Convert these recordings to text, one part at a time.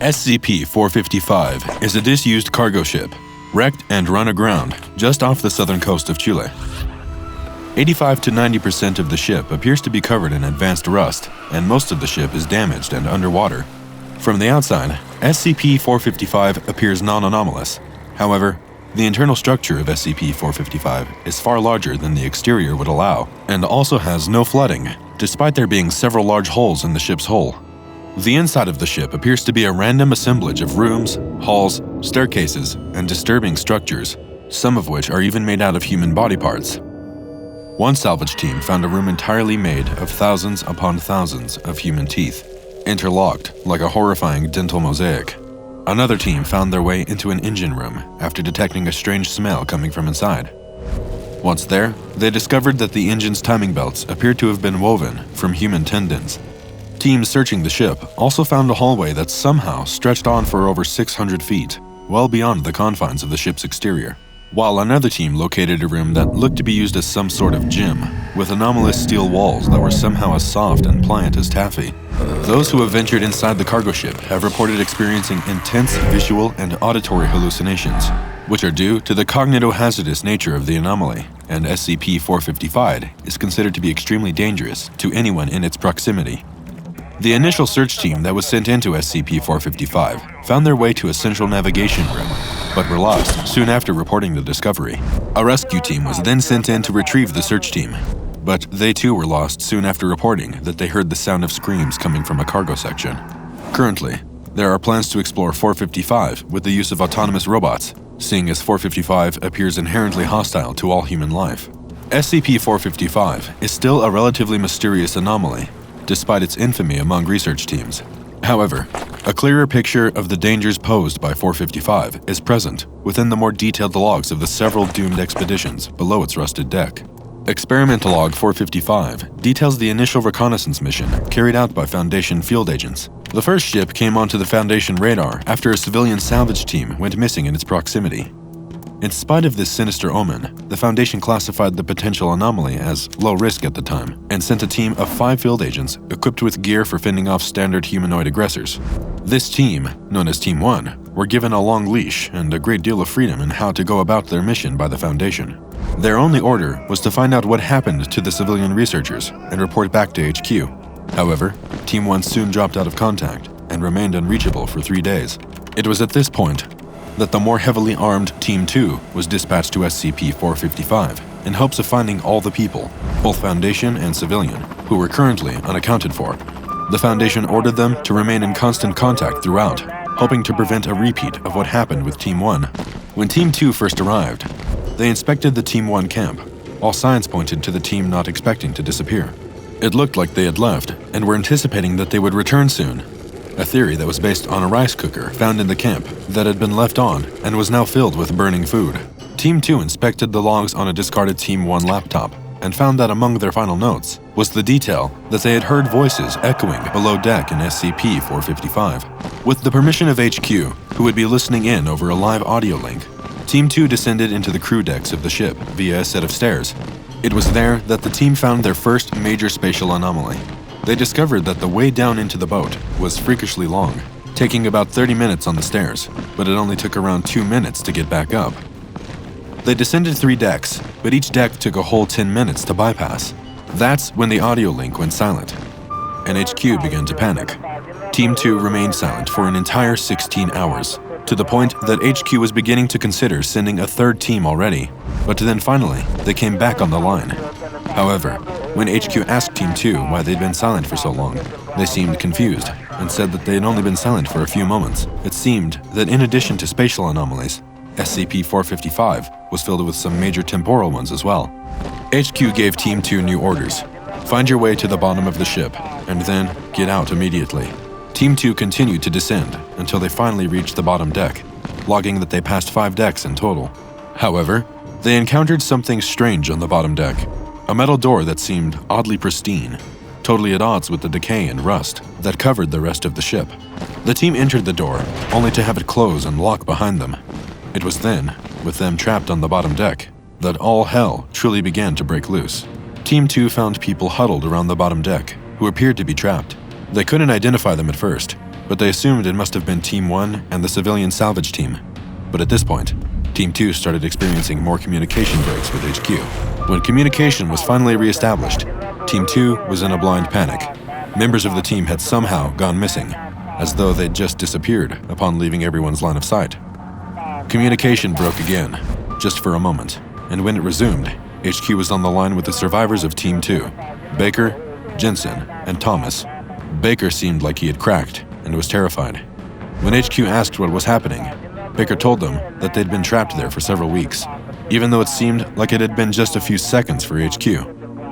SCP-455 is a disused cargo ship, wrecked and run aground just off the southern coast of Chile. 85 to 90% of the ship appears to be covered in advanced rust, and most of the ship is damaged and underwater. From the outside, SCP-455 appears non-anomalous. However, the internal structure of SCP-455 is far larger than the exterior would allow, and also has no flooding, despite there being several large holes in the ship's hull. The inside of the ship appears to be a random assemblage of rooms, halls, staircases, and disturbing structures, some of which are even made out of human body parts. One salvage team found a room entirely made of thousands upon thousands of human teeth, interlocked like a horrifying dental mosaic. Another team found their way into an engine room after detecting a strange smell coming from inside. Once there, they discovered that the engine's timing belts appeared to have been woven from human tendons. Teams searching the ship also found a hallway that somehow stretched on for over 600 feet, well beyond the confines of the ship's exterior, while another team located a room that looked to be used as some sort of gym, with anomalous steel walls that were somehow as soft and pliant as taffy. Those who have ventured inside the cargo ship have reported experiencing intense visual and auditory hallucinations, which are due to the cognitohazardous nature of the anomaly, and SCP-455 is considered to be extremely dangerous to anyone in its proximity. The initial search team that was sent into SCP-455 found their way to a central navigation room, but were lost soon after reporting the discovery. A rescue team was then sent in to retrieve the search team, but they too were lost soon after reporting that they heard the sound of screams coming from a cargo section. Currently, there are plans to explore 455 with the use of autonomous robots, seeing as 455 appears inherently hostile to all human life. SCP-455 is still a relatively mysterious anomaly, despite its infamy among research teams. However, a clearer picture of the dangers posed by 455 is present within the more detailed logs of the several doomed expeditions below its rusted deck. Experimental Log 455 details the initial reconnaissance mission carried out by Foundation field agents. The first ship came onto the Foundation radar after a civilian salvage team went missing in its proximity. In spite of this sinister omen, the Foundation classified the potential anomaly as low risk at the time and sent a team of 5 field agents equipped with gear for fending off standard humanoid aggressors. This team, known as Team 1, were given a long leash and a great deal of freedom in how to go about their mission by the Foundation. Their only order was to find out what happened to the civilian researchers and report back to HQ. However, Team 1 soon dropped out of contact and remained unreachable for 3 days. It was at this point that the more heavily armed Team 2 was dispatched to SCP-455 in hopes of finding all the people, both Foundation and civilian, who were currently unaccounted for. The Foundation ordered them to remain in constant contact throughout, hoping to prevent a repeat of what happened with Team 1. When Team 2 first arrived, they inspected the Team 1 camp. All signs pointed to the team not expecting to disappear. It looked like they had left and were anticipating that they would return soon, a theory that was based on a rice cooker found in the camp that had been left on and was now filled with burning food. Team 2 inspected the logs on a discarded Team 1 laptop and found that among their final notes was the detail that they had heard voices echoing below deck in SCP-455. With the permission of HQ, who would be listening in over a live audio link, Team 2 descended into the crew decks of the ship via a set of stairs. It was there that the team found their first major spatial anomaly. They discovered that the way down into the boat was freakishly long, taking about 30 minutes on the stairs, but it only took around 2 minutes to get back up. They descended 3 decks, but each deck took a whole 10 minutes to bypass. That's when the audio link went silent, and HQ began to panic. Team 2 remained silent for an entire 16 hours, to the point that HQ was beginning to consider sending a 3rd team already, but then finally, they came back on the line. However, when HQ asked Team 2 why they'd been silent for so long, they seemed confused and said that they had only been silent for a few moments. It seemed that in addition to spatial anomalies, SCP-455 was filled with some major temporal ones as well. HQ gave Team 2 new orders. Find your way to the bottom of the ship, and then get out immediately. Team 2 continued to descend until they finally reached the bottom deck, logging that they passed 5 decks in total. However, they encountered something strange on the bottom deck. A metal door that seemed oddly pristine, totally at odds with the decay and rust that covered the rest of the ship. The team entered the door, only to have it close and lock behind them. It was then, with them trapped on the bottom deck, that all hell truly began to break loose. Team 2 found people huddled around the bottom deck, who appeared to be trapped. They couldn't identify them at first, but they assumed it must have been Team 1 and the civilian salvage team. But at this point, Team 2 started experiencing more communication breaks with HQ. When communication was finally re-established, Team 2 was in a blind panic. Members of the team had somehow gone missing, as though they'd just disappeared upon leaving everyone's line of sight. Communication broke again, just for a moment, and when it resumed, HQ was on the line with the survivors of Team 2, Baker, Jensen, and Thomas. Baker seemed like he had cracked and was terrified. When HQ asked what was happening, Baker told them that they'd been trapped there for several weeks, even though it seemed like it had been just a few seconds for HQ.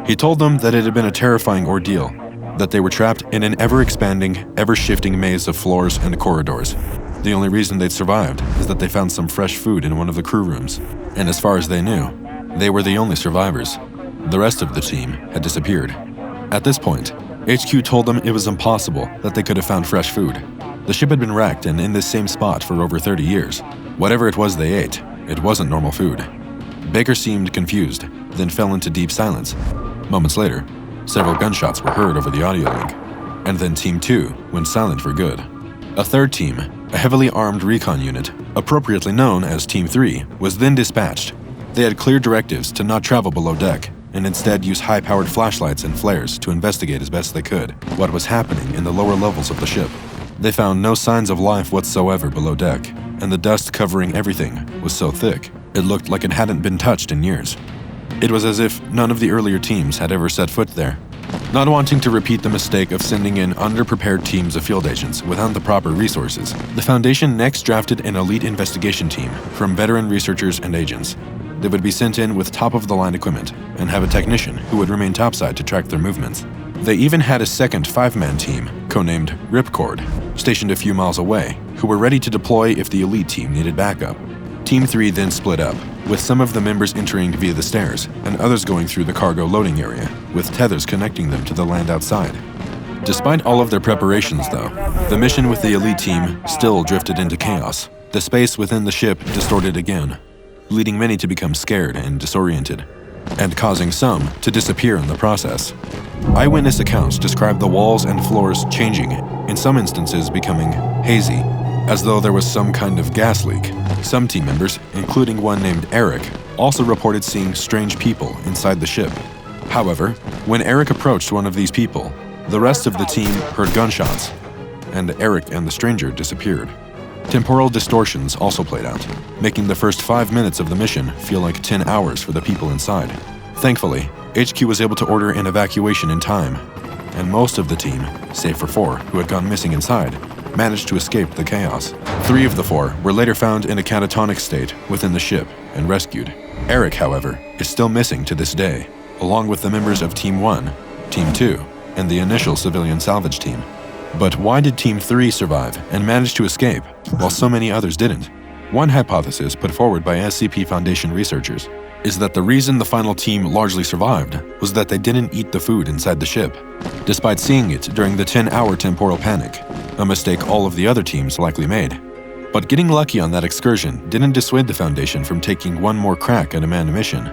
He told them that it had been a terrifying ordeal, that they were trapped in an ever-expanding, ever-shifting maze of floors and corridors. The only reason they'd survived is that they found some fresh food in one of the crew rooms, and as far as they knew, they were the only survivors. The rest of the team had disappeared. At this point, HQ told them it was impossible that they could have found fresh food. The ship had been wrecked and in this same spot for over 30 years. Whatever it was they ate, it wasn't normal food. Baker seemed confused, then fell into deep silence. Moments later, several gunshots were heard over the audio link, and then Team 2 went silent for good. A third team, a heavily armed recon unit, appropriately known as Team 3, was then dispatched. They had clear directives to not travel below deck, and instead use high-powered flashlights and flares to investigate as best they could what was happening in the lower levels of the ship. They found no signs of life whatsoever below deck, and the dust covering everything was so thick, it looked like it hadn't been touched in years. It was as if none of the earlier teams had ever set foot there. Not wanting to repeat the mistake of sending in underprepared teams of field agents without the proper resources, the Foundation next drafted an elite investigation team from veteran researchers and agents. They would be sent in with top-of-the-line equipment and have a technician who would remain topside to track their movements. They even had a second 5-man team, codenamed Ripcord, stationed a few miles away, who were ready to deploy if the elite team needed backup. Team 3 then split up, with some of the members entering via the stairs and others going through the cargo loading area, with tethers connecting them to the land outside. Despite all of their preparations, though, the mission with the elite team still drifted into chaos. The space within the ship distorted again, leading many to become scared and disoriented, and causing some to disappear in the process. Eyewitness accounts describe the walls and floors changing, in some instances becoming hazy, as though there was some kind of gas leak. Some team members, including one named Eric, also reported seeing strange people inside the ship. However, when Eric approached one of these people, the rest of the team heard gunshots, and Eric and the stranger disappeared. Temporal distortions also played out, making the first 5 minutes of the mission feel like 10 hours for the people inside. Thankfully, HQ was able to order an evacuation in time, and most of the team, save for 4 who had gone missing inside, managed to escape the chaos. 3 of the 4 were later found in a catatonic state within the ship and rescued. Eric, however, is still missing to this day, along with the members of Team 1, Team 2, and the initial civilian salvage team. But why did Team 3 survive and manage to escape, while so many others didn't? One hypothesis put forward by SCP Foundation researchers is that the reason the final team largely survived was that they didn't eat the food inside the ship, despite seeing it during the 10-hour temporal panic, a mistake all of the other teams likely made. But getting lucky on that excursion didn't dissuade the Foundation from taking one more crack at a manned mission.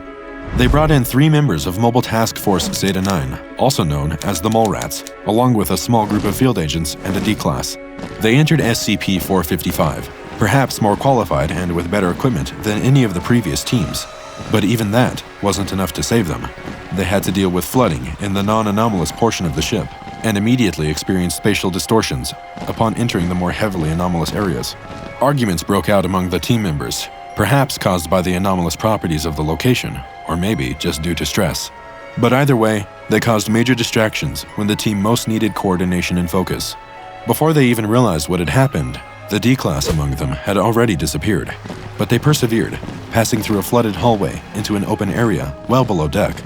They brought in 3 members of Mobile Task Force Zeta-9, also known as the Mole Rats, along with a small group of field agents and a D-Class. They entered SCP-455, perhaps more qualified and with better equipment than any of the previous teams. But even that wasn't enough to save them. They had to deal with flooding in the non-anomalous portion of the ship, and immediately experienced spatial distortions upon entering the more heavily anomalous areas. Arguments broke out among the team members, perhaps caused by the anomalous properties of the location, or maybe just due to stress. But either way, they caused major distractions when the team most needed coordination and focus. Before they even realized what had happened, the D-Class among them had already disappeared, but they persevered, passing through a flooded hallway into an open area well below deck.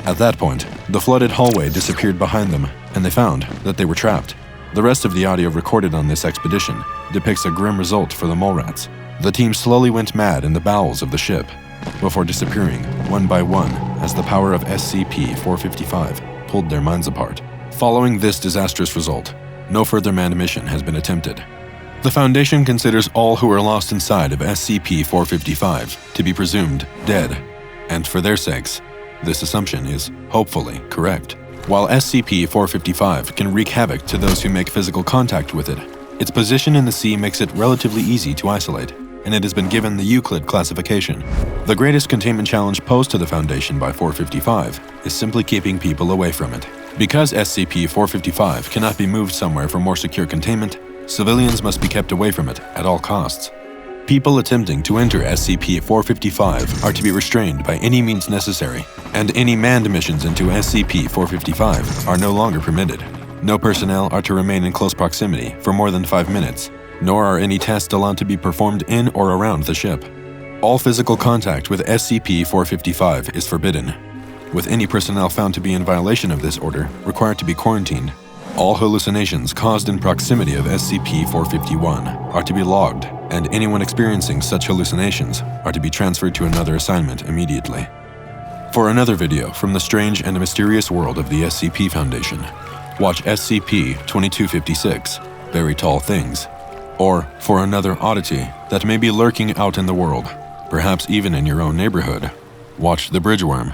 At that point, the flooded hallway disappeared behind them, and they found that they were trapped. The rest of the audio recorded on this expedition depicts a grim result for the Mole Rats. The team slowly went mad in the bowels of the ship, before disappearing one by one as the power of SCP-455 pulled their minds apart. Following this disastrous result, no further manned mission has been attempted. The Foundation considers all who are lost inside of SCP-455 to be presumed dead, and for their sakes, this assumption is hopefully correct. While SCP-455 can wreak havoc to those who make physical contact with it, Its position in the sea makes it relatively easy to isolate, and it has been given the Euclid classification. The greatest containment challenge posed to the Foundation by 455 is simply keeping people away from it. Because SCP-455 cannot be moved somewhere for more secure containment, civilians must be kept away from it at all costs. People attempting to enter SCP-455 are to be restrained by any means necessary, and any manned missions into SCP-455 are no longer permitted. No personnel are to remain in close proximity for more than 5 minutes, nor are any tests allowed to be performed in or around the ship. All physical contact with SCP-455 is forbidden, with any personnel found to be in violation of this order required to be quarantined. All hallucinations caused in proximity of SCP-451 are to be logged, and anyone experiencing such hallucinations are to be transferred to another assignment immediately. For another video from the strange and mysterious world of the SCP Foundation, watch SCP-2256, Very Tall Things. Or for another oddity that may be lurking out in the world, perhaps even in your own neighborhood, watch The Bridgeworm.